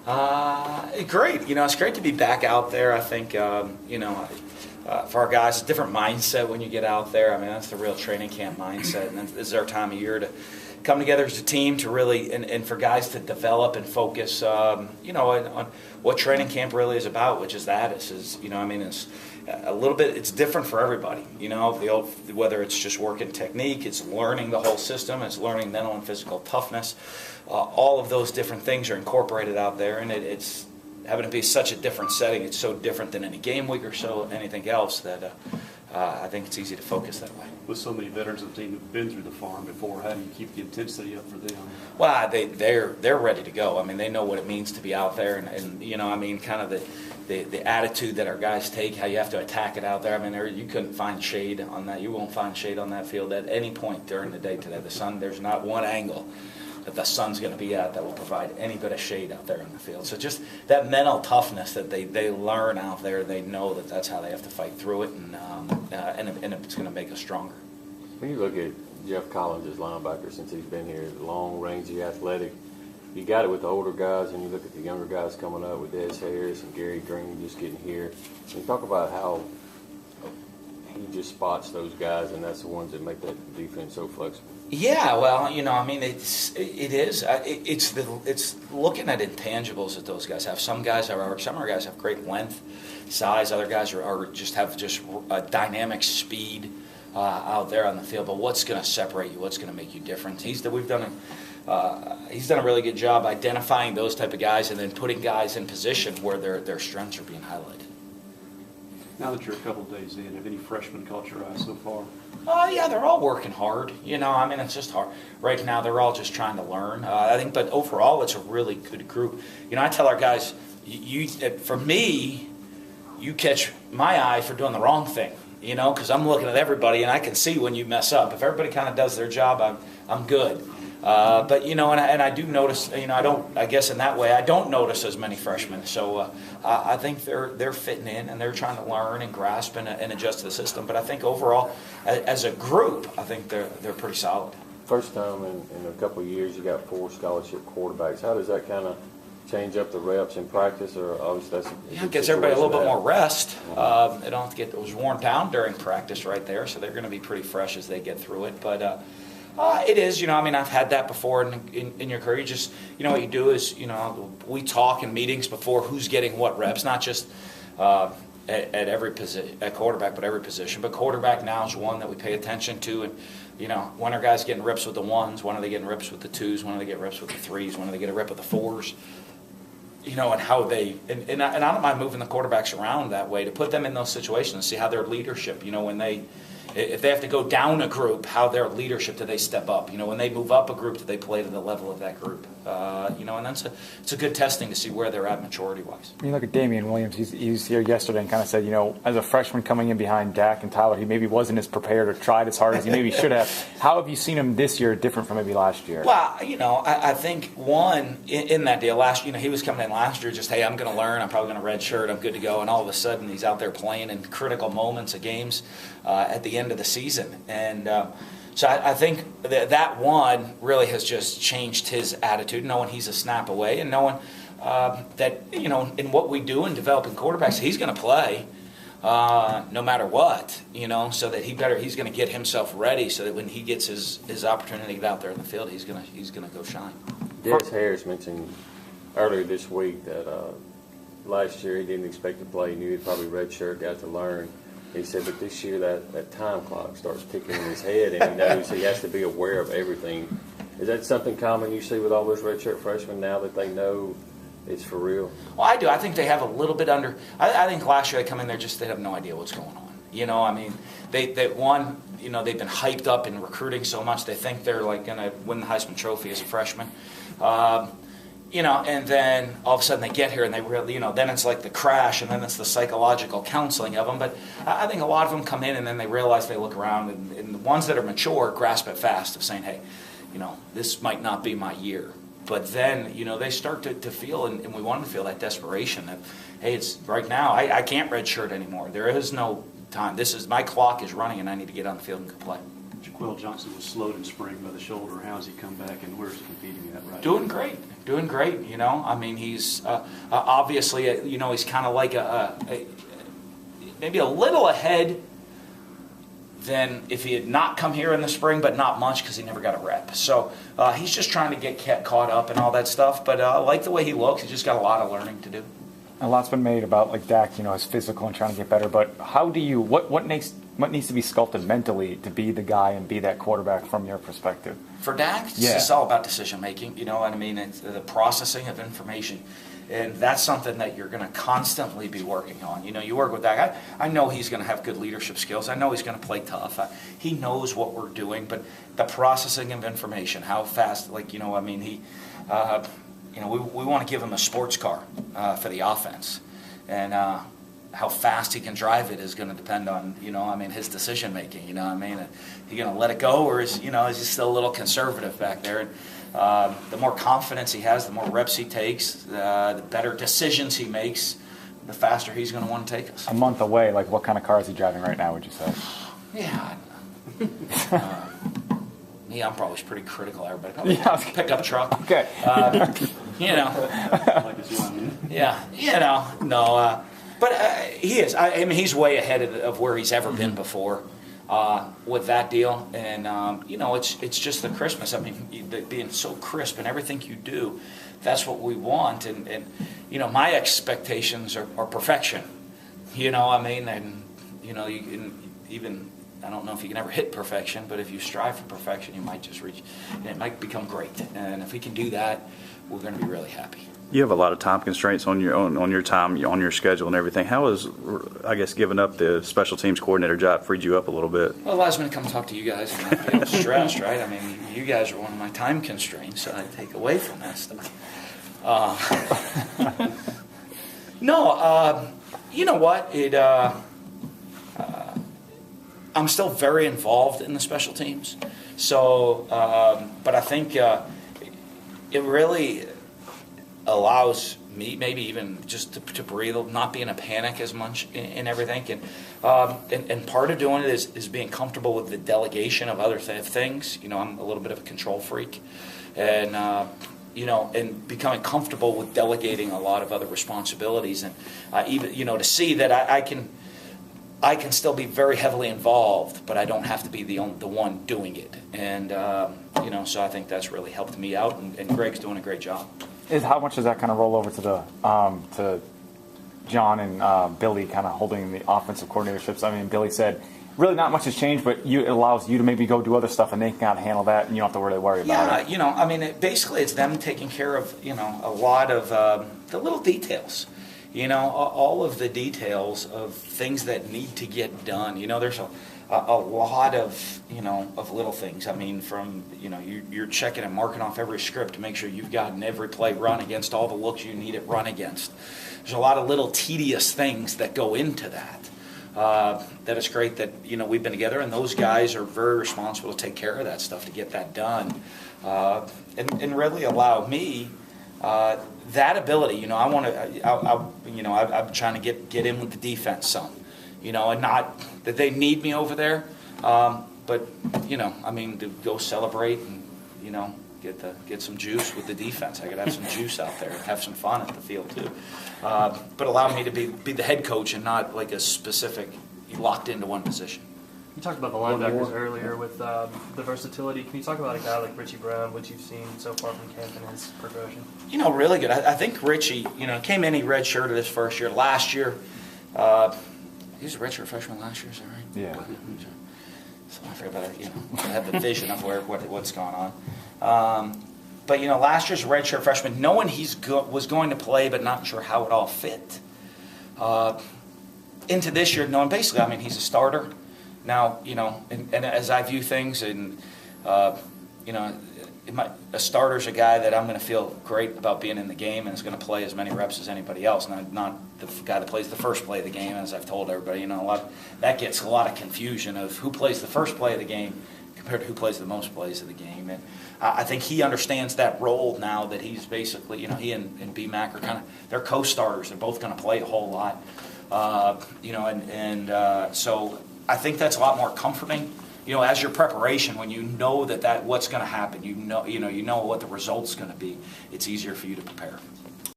Great. It's great to be back out there. I think, for our guys, a different mindset when you get out there. I mean, that's the real training camp mindset. And this is our time of year to come together as a team to really, and for guys to develop and focus, on what training camp really is about, which is that. It's a little bit, it's different for everybody. Whether it's just working technique, it's learning the whole system, it's learning mental and physical toughness. All of those different things are incorporated out there, and it's having to be such a different setting. It's so different than any game week or so anything else that I think it's easy to focus that way. With so many veterans of the team who've been through the farm before, how do you keep the intensity up for them? Well, they're ready to go. I mean, they know what it means to be out there, and kind of the attitude that our guys take, how you have to attack it out there. I mean, you couldn't find shade on that. You won't find shade on that field at any point during the day today. The sun, there's not one angle that the sun's going to be at that will provide any bit of shade out there in the field. So just that mental toughness that they learn out there, they know that that's how they have to fight through it, and it's going to make us stronger. When you look at Jeff Collins as linebacker since he's been here, long, rangy, athletic, you got it with the older guys, and you look at the younger guys coming up with Des Harris and Gary Green just getting here. And you talk about how he just spots those guys, and that's the ones that make that defense so flexible. Yeah, well, it's looking at intangibles that those guys have. Some of our guys have great length, size. Other guys have a dynamic speed out there on the field. But what's going to separate you? What's going to make you different? He's done a really good job identifying those type of guys and then putting guys in position where their strengths are being highlighted. Now that you're a couple of days in, have any freshmen caught your eye so far? Yeah, they're all working hard. It's just hard. Right now, they're all just trying to learn. I think, but overall, it's a really good group. I tell our guys, for me, you catch my eye for doing the wrong thing, because I'm looking at everybody, and I can see when you mess up. If everybody kind of does their job, I'm good. But I do notice. I guess in that way, I don't notice as many freshmen. So I think they're fitting in and they're trying to learn and grasp and adjust to the system. But I think overall, as a group, I think they're pretty solid. First time in a couple of years, you got 4 scholarship quarterbacks. How does that kind of change up the reps in practice, or obviously it gives everybody a little bit more rest. They don't have to get those worn down during practice right there, so they're going to be pretty fresh as they get through it. But it is, I've had that before in your career. What you do is, we talk in meetings before who's getting what reps, not just at every position, at quarterback, but every position. But quarterback now is one that we pay attention to, and when are guys getting reps with the ones, when are they getting reps with the twos, when are they getting reps with the threes, when are they getting a rep with the fours, and how they, and I don't mind moving the quarterbacks around that way to put them in those situations and see how their leadership, if they have to go down a group, how their leadership, do they step up? When they move up a group, do they play to the level of that group? And it's a good testing to see where they're at maturity-wise. When you look at Damian Williams, he was here yesterday and kind of said, as a freshman coming in behind Dak and Tyler, he maybe wasn't as prepared or tried as hard as he maybe should have. How have you seen him this year different from maybe last year? Well, I think one, in that deal, he was coming in last year just, hey, I'm going to learn, I'm probably going to redshirt, I'm good to go, and all of a sudden he's out there playing in critical moments of games at the end of the season. And so I think that one really has just changed his attitude, knowing he's a snap away and knowing that, in what we do in developing quarterbacks, he's going to play no matter what, so that he's going to get himself ready so that when he gets his opportunity to get out there in the field, he's going to go shine. Des Harris mentioned earlier this week that last year he didn't expect to play. He knew he'd probably redshirt, got to learn. He said, but this year that time clock starts ticking in his head, and he knows he has to be aware of everything. Is that something common you see with all those redshirt freshmen now that they know it's for real? Well, I do. I think they have a little bit under. I think last year they come in there they have no idea what's going on. They've been hyped up in recruiting so much. They think they're like going to win the Heisman Trophy as a freshman. And then all of a sudden they get here and they really, then it's like the crash and then it's the psychological counseling of them. But I think a lot of them come in and then they realize, they look around, and the ones that are mature grasp it fast of saying, hey, this might not be my year. But then, they start to feel, and we want to feel that desperation of, hey, it's right now, I can't redshirt anymore. There is no time. My clock is running and I need to get on the field and play. Jaquel Johnson was slowed in spring by the shoulder. How's he come back, and where's he competing at right Doing now? great, doing great. You know, I mean, he's obviously, you know, he's kind of like maybe a little ahead than if he had not come here in the spring, but not much because he never got a rep. So he's just trying to get caught up and all that stuff. But I like the way he looks. He's just got a lot of learning to do. A lot's been made about like Dak, you know, his physical and trying to get better. But how do you what needs to be sculpted mentally to be the guy and be that quarterback from your perspective? For Dak, it's all about decision making. You know what I mean? It's the processing of information. And that's something that you're going to constantly be working on. You know, you work with Dak. I know he's going to have good leadership skills. I know he's going to play tough. He knows what we're doing. But the processing of information, how fast, like, you know, I mean, you know, we want to give him a sports car for the offense. And how fast he can drive it is going to depend on, you know, I mean, his decision making. You know what I mean? He going to let it go, or is he still a little conservative back there? And the more confidence he has, the more reps he takes, the better decisions he makes, the faster he's going to want to take us. A month away, like what kind of car is he driving right now, would you say? Yeah. Me, I'm probably pretty critical of everybody. Probably pickup truck. Okay. You know. Like his line, Yeah. You know. No. But he is. I mean, he's way ahead of where he's ever been before. With that deal, and you know, it's just the crispness. I mean, being so crisp in everything you do, that's what we want. And you know, my expectations are perfection. You know, I mean, and you know, you can even, I don't know if you can ever hit perfection, but if you strive for perfection, you might just reach, and it might become great. And if we can do that, we're going to be really happy. You have a lot of time constraints on your time, on your schedule and everything. How has, I guess, giving up the special teams coordinator job freed you up a little bit? Well, it allows me to come talk to you guys and not feel stressed, right? I mean, you guys are one of my time constraints, so I take away from that stuff. No, you know what? I'm still very involved in the special teams. So, but I think it really allows me maybe even just to breathe, not be in a panic as much in everything. And part of doing it is being comfortable with the delegation of other things. You know, I'm a little bit of a control freak. And, you know, and becoming comfortable with delegating a lot of other responsibilities. And even, you know, to see that I can still be very heavily involved, but I don't have to be the one doing it. And, you know, so I think that's really helped me out, and Greg's doing a great job. How much does that kind of roll over to to John and Billy kind of holding the offensive coordinatorships? I mean, Billy said really not much has changed, but it allows you to maybe go do other stuff, and they can kind of handle that, and you don't have to really worry about it. Yeah, you know, I mean, basically it's them taking care of, you know, a lot of the little details. You know, all of the details of things that need to get done. You know, there's a lot of, you know, of little things. I mean, from, you know, you're checking and marking off every script to make sure you've gotten every play run against all the looks you need it run against. There's a lot of little tedious things that go into that. That it's great that, you know, we've been together, and those guys are very responsible to take care of that stuff, to get that done, and really allow me that ability. You know, I want to, you know, I'm trying to get in with the defense some, you know, and not that they need me over there, but, you know, I mean, to go celebrate and, you know, get some juice with the defense. I could have some juice out there and have some fun at the field too. But allow me to be the head coach and not like a specific locked into one position. You talked about the linebackers earlier with the versatility. Can you talk about a guy like Richie Brown, what you've seen so far from camp and his progression? You know, really good. I think Richie, you know, came in, he redshirted his first year. Last year, he was a redshirt freshman last year, is that right? Yeah. So I forget about it, you know, I have the vision of what's going on. But, you know, last year's redshirt freshman, knowing was going to play but not sure how it all fit. Into this year, knowing basically, I mean, he's a starter. Now, you know, and as I view things, and, you know, a starter's a guy that I'm going to feel great about being in the game and is going to play as many reps as anybody else, not the guy that plays the first play of the game, as I've told everybody. You know, that gets a lot of confusion of who plays the first play of the game compared to who plays the most plays of the game. And I think he understands that role now that he's basically, you know, he and B-Mac are kind of, they're co-starters. They're both going to play a whole lot. You know, and so I think that's a lot more comforting as your preparation, when you know that what's going to happen, you know what the result's going to be, it's easier for you to prepare.